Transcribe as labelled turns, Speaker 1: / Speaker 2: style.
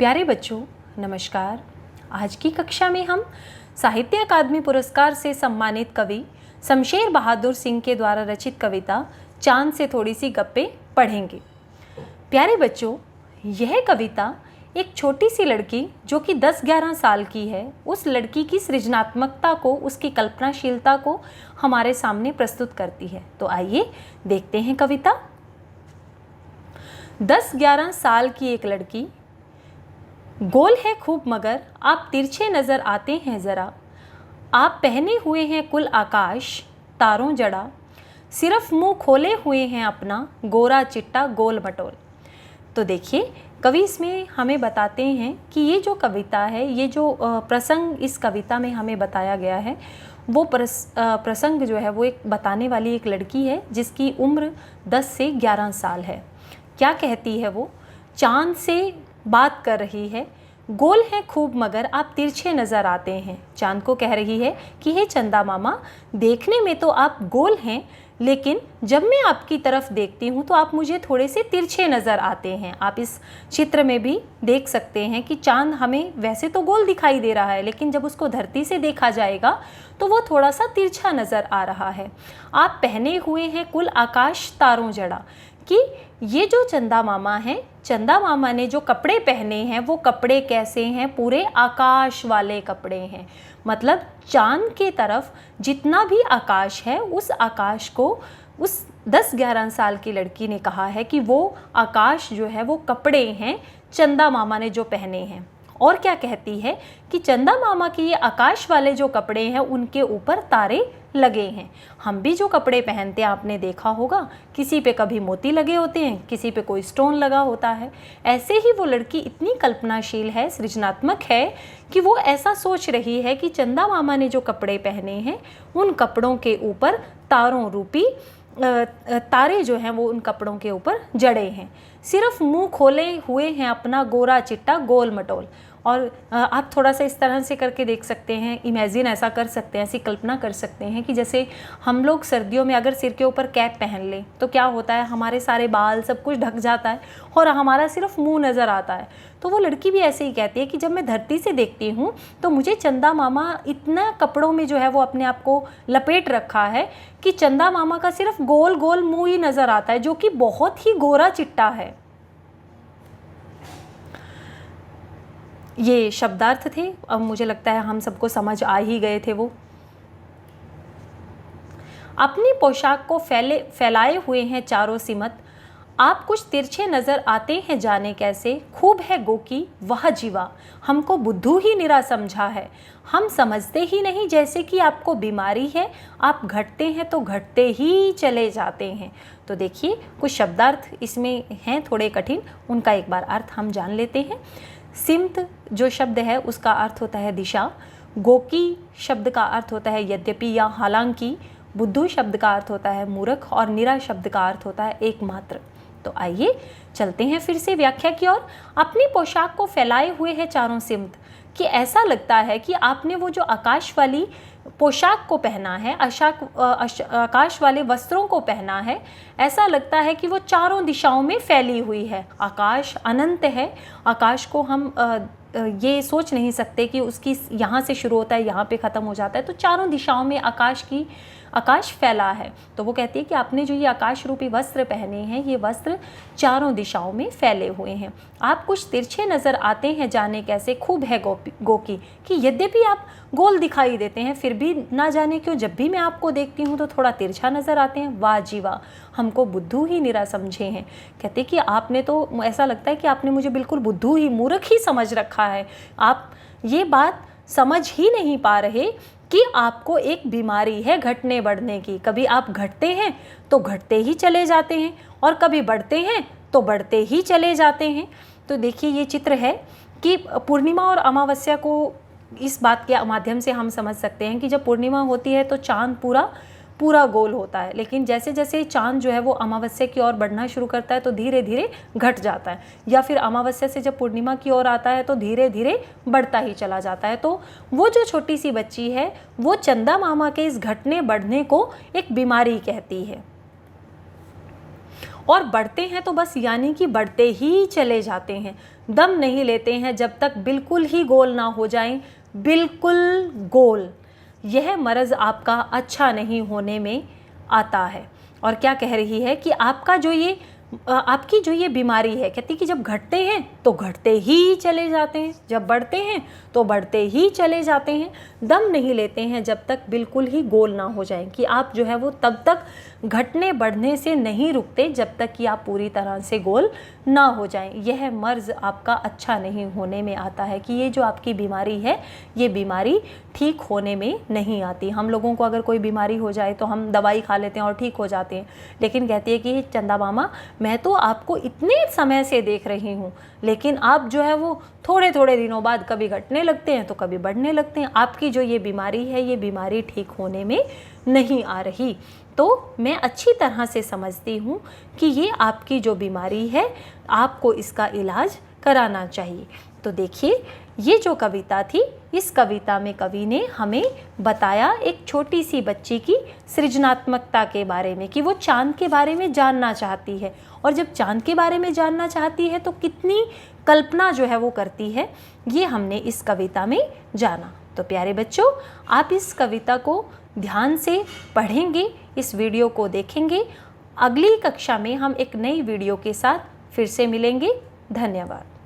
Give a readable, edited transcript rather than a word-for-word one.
Speaker 1: प्यारे बच्चों नमस्कार। आज की कक्षा में हम साहित्य अकादमी पुरस्कार से सम्मानित कवि शमशेर बहादुर सिंह के द्वारा रचित कविता चांद से थोड़ी सी गप्पे पढ़ेंगे। प्यारे बच्चों, यह कविता एक छोटी सी लड़की जो कि 10-11 साल की है, उस लड़की की सृजनात्मकता को, उसकी कल्पनाशीलता को हमारे सामने प्रस्तुत करती है। तो आइए देखते हैं कविता। 10-11 साल की एक लड़की, गोल है खूब मगर आप तिरछे नज़र आते हैं ज़रा, आप पहने हुए हैं कुल आकाश तारों जड़ा, सिर्फ मुंह खोले हुए हैं अपना गोरा चिट्टा गोल मटोल। तो देखिए, कवि इसमें हमें बताते हैं कि ये जो कविता है, ये जो प्रसंग इस कविता में हमें बताया गया है, वो प्रसंग जो है वो एक बताने वाली एक लड़की है जिसकी उम्र 10 से 11 साल है। क्या कहती है वो? चांद से बात कर रही है, गोल है खूब मगर आप तिरछे नज़र आते हैं। चांद को कह रही है कि हे चंदा मामा, देखने में तो आप गोल हैं, लेकिन जब मैं आपकी तरफ देखती हूँ तो आप मुझे थोड़े से तिरछे नज़र आते हैं। आप इस चित्र में भी देख सकते हैं कि चांद हमें वैसे तो गोल दिखाई दे रहा है, लेकिन जब उसको धरती से देखा जाएगा तो वो थोड़ा सा तिरछा नज़र आ रहा है। आप पहने हुए हैं कुल आकाश तारों जड़ा, कि ये जो चंदा मामा हैं, चंदा मामा ने जो कपड़े पहने हैं वो कपड़े कैसे हैं? पूरे आकाश वाले कपड़े हैं। मतलब चांद के तरफ जितना भी आकाश है, उस आकाश को उस 10-11 साल की लड़की ने कहा है कि वो आकाश जो है वो कपड़े हैं चंदा मामा ने जो पहने हैं। और क्या कहती है कि चंदा मामा के ये आकाश वाले जो कपड़े हैं उनके ऊपर तारे लगे हैं। हम भी जो कपड़े पहनते हैं आपने देखा होगा, किसी पे कभी मोती लगे होते हैं, किसी पे कोई स्टोन लगा होता है। ऐसे ही वो लड़की इतनी कल्पनाशील है, सृजनात्मक है कि वो ऐसा सोच रही है कि चंदा मामा ने जो कपड़े पहने हैं उन कपड़ों के ऊपर तारों रूपी तारे जो हैं वो उन कपड़ों के ऊपर जड़े हैं। सिर्फ मुंह खोले हुए हैं अपना गोरा चिट्टा गोल मटोल। और आप थोड़ा सा इस तरह से करके देख सकते हैं, इमेजिन ऐसा कर सकते हैं, ऐसी कल्पना कर सकते हैं कि जैसे हम लोग सर्दियों में अगर सिर के ऊपर कैप पहन लें तो क्या होता है, हमारे सारे बाल सब कुछ ढक जाता है और हमारा सिर्फ मुंह नज़र आता है। तो वो लड़की भी ऐसे ही कहती है कि जब मैं धरती से देखती हूँ तो मुझे चंदा मामा इतना कपड़ों में जो है वो अपने आप को लपेट रखा है कि चंदा मामा का सिर्फ गोल गोल मुँह ही नज़र आता है, जो कि बहुत ही गोरा चिट्टा है। ये शब्दार्थ थे, अब मुझे लगता है हम सबको समझ आ ही गए थे। वो अपनी पोशाक को फैलाए हुए हैं चारों सिमत, आप कुछ तिरछे नज़र आते हैं जाने कैसे, खूब है गोकी वह जीवा, हमको बुद्धू ही निरा समझा है, हम समझते ही नहीं जैसे कि आपको बीमारी है, आप घटते हैं तो घटते ही चले जाते हैं। तो देखिए, कुछ शब्दार्थ इसमें हैं थोड़े कठिन, उनका एक बार अर्थ हम जान लेते हैं। सिमत जो शब्द है उसका अर्थ होता है दिशा, गोकी शब्द का अर्थ होता है यद्यपि या हालांकि, बुद्धू शब्द का अर्थ होता है मूर्ख और निरा शब्द का अर्थ होता है एकमात्र। तो आइए चलते हैं फिर से व्याख्या की ओर। अपनी पोशाक को फैलाए हुए है चारों सिमत, कि ऐसा लगता है कि आपने वो जो आकाश वाली पोशाक को पहना है, आकाश वाले वस्त्रों को पहना है, ऐसा लगता है कि वो चारों दिशाओं में फैली हुई है। आकाश अनंत है, आकाश को हम ये सोच नहीं सकते कि उसकी यहाँ से शुरू होता है यहाँ पे ख़त्म हो जाता है। तो चारों दिशाओं में आकाश फैला है। तो वो कहती है कि आपने जो ये आकाश रूपी वस्त्र पहने हैं, ये वस्त्र चारों दिशाओं में फैले हुए हैं। आप कुछ तिरछे नज़र आते हैं जाने कैसे, खूब है गोकी, कि यद्यपि आप गोल दिखाई देते हैं फिर भी ना जाने क्यों जब भी मैं आपको देखती हूँ तो थोड़ा तिरछा नज़र आते हैं। वाह जी वाह, हमको बुद्धू ही निरा समझे हैं। कहते कि आपने तो, ऐसा लगता है कि आपने मुझे बिल्कुल बुद्धू ही, मूर्ख ही समझ रखा है। आप ये बात समझ ही नहीं पा रहे कि आपको एक बीमारी है घटने बढ़ने की। कभी आप घटते हैं तो घटते ही चले जाते हैं और कभी बढ़ते हैं तो बढ़ते ही चले जाते हैं। तो देखिए, ये चित्र है कि पूर्णिमा और अमावस्या को इस बात के माध्यम से हम समझ सकते हैं कि जब पूर्णिमा होती है तो चाँद पूरा गोल होता है, लेकिन जैसे जैसे चांद जो है वो अमावस्या की ओर बढ़ना शुरू करता है तो धीरे धीरे घट जाता है, या फिर अमावस्या से जब पूर्णिमा की ओर आता है तो धीरे धीरे बढ़ता ही चला जाता है। तो वो जो छोटी सी बच्ची है वो चंदा मामा के इस घटने बढ़ने को एक बीमारी कहती है। और बढ़ते हैं तो बस यानी कि बढ़ते ही चले जाते हैं, दम नहीं लेते हैं जब तक बिल्कुल ही गोल ना हो जाएं, बिल्कुल गोल। यह मर्ज़ आपका अच्छा नहीं होने में आता है। और क्या कह रही है कि आपकी जो ये बीमारी है, कहती कि जब घटते हैं तो घटते ही चले जाते हैं, जब बढ़ते हैं तो बढ़ते ही चले जाते हैं, दम नहीं लेते हैं जब तक बिल्कुल ही गोल ना हो जाएं, कि आप जो है वो तब तक घटने बढ़ने से नहीं रुकते जब तक कि आप पूरी तरह से गोल ना हो जाएं। यह मर्ज़ आपका अच्छा नहीं होने में आता है, कि ये जो आपकी बीमारी है ये बीमारी ठीक होने में नहीं आती। हम लोगों को अगर कोई बीमारी हो जाए तो हम दवाई खा लेते हैं और ठीक हो जाते हैं, लेकिन कहती है कि चंदा मामा, मैं तो आपको इतने समय से देख रही हूँ, लेकिन आप जो है वो थोड़े थोड़े दिनों बाद कभी घटने लगते हैं तो कभी बढ़ने लगते हैं। आपकी जो ये बीमारी है ये बीमारी ठीक होने में नहीं आ रही। तो मैं अच्छी तरह से समझती हूँ कि ये आपकी जो बीमारी है आपको इसका इलाज कराना चाहिए। तो देखिए, ये जो कविता थी, इस कविता में कवि ने हमें बताया एक छोटी सी बच्ची की सृजनात्मकता के बारे में, कि वो चाँद के बारे में जानना चाहती है, और जब चाँद के बारे में जानना चाहती है तो कितनी कल्पना जो है वो करती है, ये हमने इस कविता में जाना। तो प्यारे बच्चों, आप इस कविता को ध्यान से पढ़ेंगे, इस वीडियो को देखेंगे। अगली कक्षा में हम एक नई वीडियो के साथ फिर से मिलेंगे। धन्यवाद।